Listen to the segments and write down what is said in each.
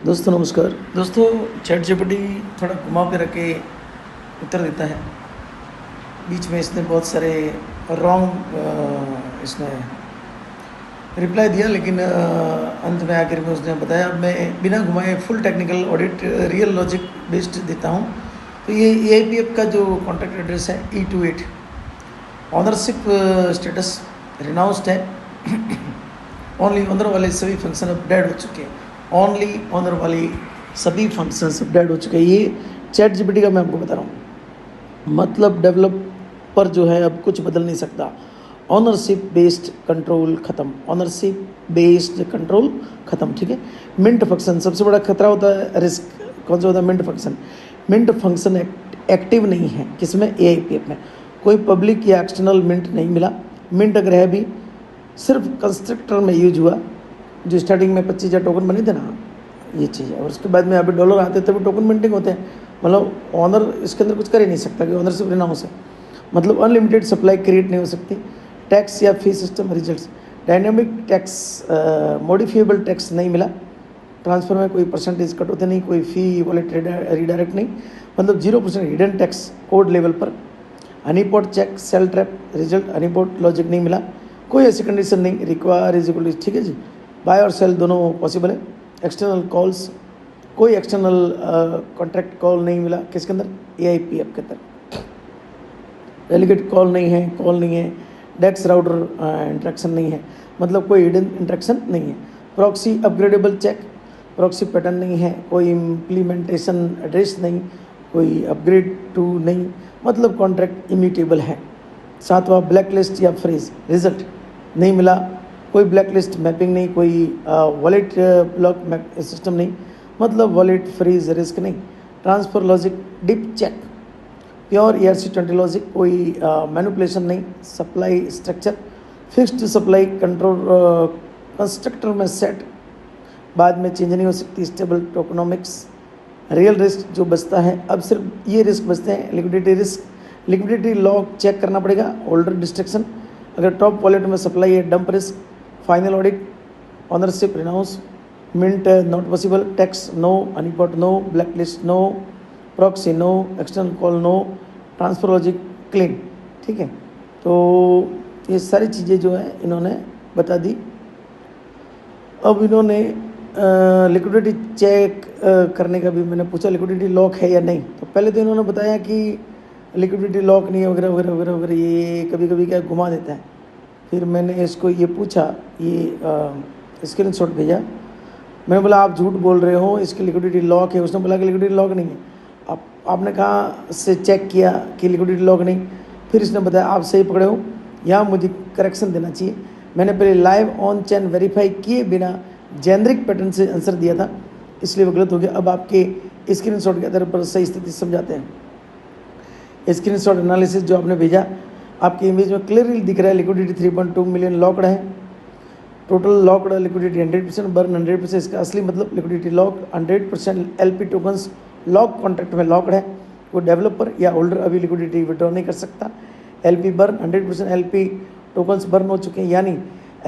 दोस्तों नमस्कार। दोस्तों चैट जीपीटी थोड़ा घुमा के रख के उत्तर देता है। बीच में इसने बहुत सारे रॉन्ग इसने रिप्लाई दिया, लेकिन अंत में आखिर में उसने बताया। अब मैं बिना घुमाए full technical audit real logic based देता हूँ। तो ये AIPF का जो कॉन्टैक्ट एड्रेस है E28, ऑनरशिप स्टेटस रिनाउंस्ड है। ओनली ऑनर वाले सभी फंक्शन अब डेड हो चुके हैं। ओनली ऑनर वाली सभी फंक्शंस अपडेट हो चुके हैं। ये चैट जीपीटी का मैं आपको बता रहा हूँ। मतलब डेवलपर जो है अब कुछ बदल नहीं सकता। ऑनरशिप बेस्ड कंट्रोल खत्म, ऑनरशिप बेस्ड कंट्रोल खत्म। ठीक है। मिंट फंक्शन सबसे बड़ा खतरा होता है, रिस्क कौन सा होता है? Mint function. Mint function active नहीं है किसमें? AIPF में। कोई पब्लिक या एक्सटर्नल मिंट नहीं मिला। मिंट अगर है भी सिर्फ कंस्ट्रक्टर में यूज हुआ, जो स्टार्टिंग में 25,000 टोकन बने थे ना, ये चीज़ है। और उसके बाद में अभी डॉलर आते तभी टोकन मिंटिंग होते हैं। मतलब ऑनर इसके अंदर कुछ कर ही नहीं सकता कि ऑनरशिप रिनाउंस है। मतलब अनलिमिटेड सप्लाई क्रिएट नहीं हो सकती। टैक्स या fee system results, dynamic tax, modifiable tax नहीं मिला। ट्रांसफर में कोई परसेंटेज कट होते नहीं, कोई फ़ी वॉलेट रिडायरेक्ट नहीं। मतलब 0% हिडन टैक्स कोड लेवल पर। Honeypot check sell trap result, honeypot logic नहीं मिला। कोई ऐसी कंडीशन नहीं, रिक्वायर इज इक्वल, ठीक है जी। बाय और सेल दोनों पॉसिबल है। एक्सटर्नल कॉल्स, कोई एक्सटर्नल कॉन्ट्रैक्ट कॉल नहीं मिला किसके अंदर? AIPF के अंदर। डेलीगेट कॉल नहीं है, कॉल नहीं है। डेक्स राउटर इंट्रैक्शन नहीं है, मतलब कोई हिडन इंट्रैक्शन नहीं है। Proxy upgradeable check, proxy pattern नहीं है। कोई इम्प्लीमेंटेशन एड्रेस नहीं, कोई अपग्रेड टू नहीं, मतलब कॉन्ट्रैक्ट इम्यूटेबल है। सातवां ब्लैक लिस्ट या फ्रीज रिजल्ट नहीं मिला। कोई ब्लैक लिस्ट मैपिंग नहीं, कोई वॉलेट ब्लॉक सिस्टम नहीं, मतलब वॉलेट फ्रीज रिस्क नहीं। Transfer logic deep check, pure ERC20 logic, कोई मैनिपुलेशन नहीं। Supply structure fixed supply control constructor में सेट, बाद में चेंज नहीं हो सकती। Stable tokenomics. रियल रिस्क जो बचता है अब सिर्फ ये रिस्क बचते हैं, liquidity risk. Liquidity lock check करना पड़ेगा। होल्डर डिस्ट्रक्शन, अगर टॉप वॉलेट में सप्लाई है। Dump risk, final audit, ownership renounce, mint not possible, tax no, honeypot no, blacklist no, proxy no, external call no, transfer logic clean. ठीक है। तो ये सारी चीज़ें जो है इन्होंने बता दी। अब इन्होंने लिक्विडिटी चेक करने का भी मैंने पूछा, लिक्विडिटी लॉक है या नहीं। तो पहले तो इन्होंने बताया कि लिक्विडिटी लॉक नहीं है वगैरह वगैरह वगैरह वगैरह। ये कभी कभी क्या घुमा देता है। फिर मैंने इसको ये पूछा, ये स्क्रीनशॉट भेजा। मैंने बोला आप झूठ बोल रहे हो, इसकी लिक्विडिटी लॉक है। उसने बोला कि लिक्विडिटी लॉक नहीं है। आपने कहाँ से चेक किया कि लिक्विडिटी लॉक नहीं? फिर इसने बताया आप सही पकड़े हो, यहाँ मुझे करेक्शन देना चाहिए। मैंने पहले लाइव ऑन चैन वेरीफाई किए बिना जेनरिक पैटर्न से आंसर दिया था, इसलिए वो गलत हो गया। अब आपके स्क्रीनशॉट के आधार पर सही स्थिति समझाते हैं। स्क्रीनशॉट एनालिसिस जो आपने भेजा, आपकी इमेज में क्लियरली दिख रहा है लिक्विडिटी 3.2 मिलियन लॉक्ड है। Total locked liquidity 100%, burn 100%। इसका असली मतलब liquidity lock 100% LP tokens lock contract में लॉक्ड है। कोई डेवलपर या होल्डर अभी लिक्विडिटी विड्रॉ नहीं कर सकता। LP burn 100% LP tokens burn हो चुके हैं, यानी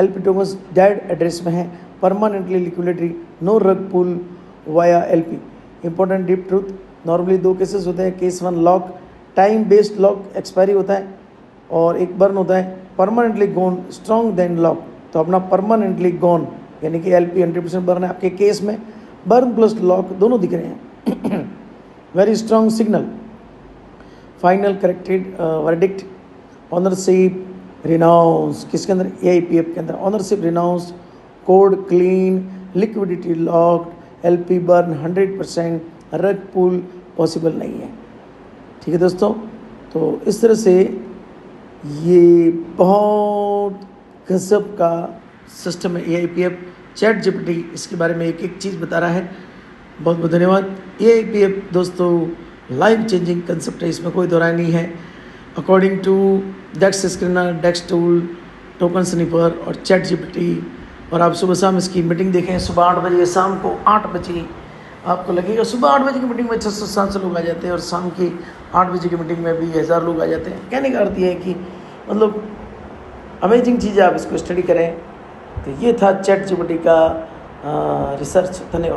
LP टोकन्स डेड एड्रेस में है। Permanently liquidity, no rug pull via LP। Important deep truth, normally 2 cases होते हैं। Case 1 lock, time based lock expiry होता है, और एक बर्न होता है permanently gone strong then lock. तो अपना परमानेंटली गॉन यानी कि LP 100% बर्न है। आपके केस में बर्न प्लस लॉक दोनों दिख रहे हैं। Very strong signal. Final corrected verdict, ownership renounce किसके अंदर? AIPF के अंदर। Ownership renounce, code clean, liquidity locked, LP burn 100%, रग पुल पॉसिबल नहीं है। ठीक है दोस्तों, तो इस तरह से ये बहुत गजब का सिस्टम है AIPF। चैट जीपीटी इसके बारे में एक एक चीज़ बता रहा है। बहुत बहुत धन्यवाद। AIPF दोस्तों लाइफ चेंजिंग कंसेप्ट है, इसमें कोई दो राय नहीं है। According to dex screener, dex tool, token sniper और चैट जीपीटी। और आप सुबह शाम इसकी मीटिंग देखें, सुबह 8 बजे, शाम को 8 बजे। आपको लगेगा सुबह 8 बजे की मीटिंग में 600-700 लोग आ जाते हैं, और शाम की 8 बजे की मीटिंग में भी 1000 लोग आ जाते हैं। कहने का अर्थ ये है कि मतलब अमेजिंग चीज़ है, आप इसको स्टडी करें। तो ये था चैट जीपीटी का रिसर्च। धन्यवाद।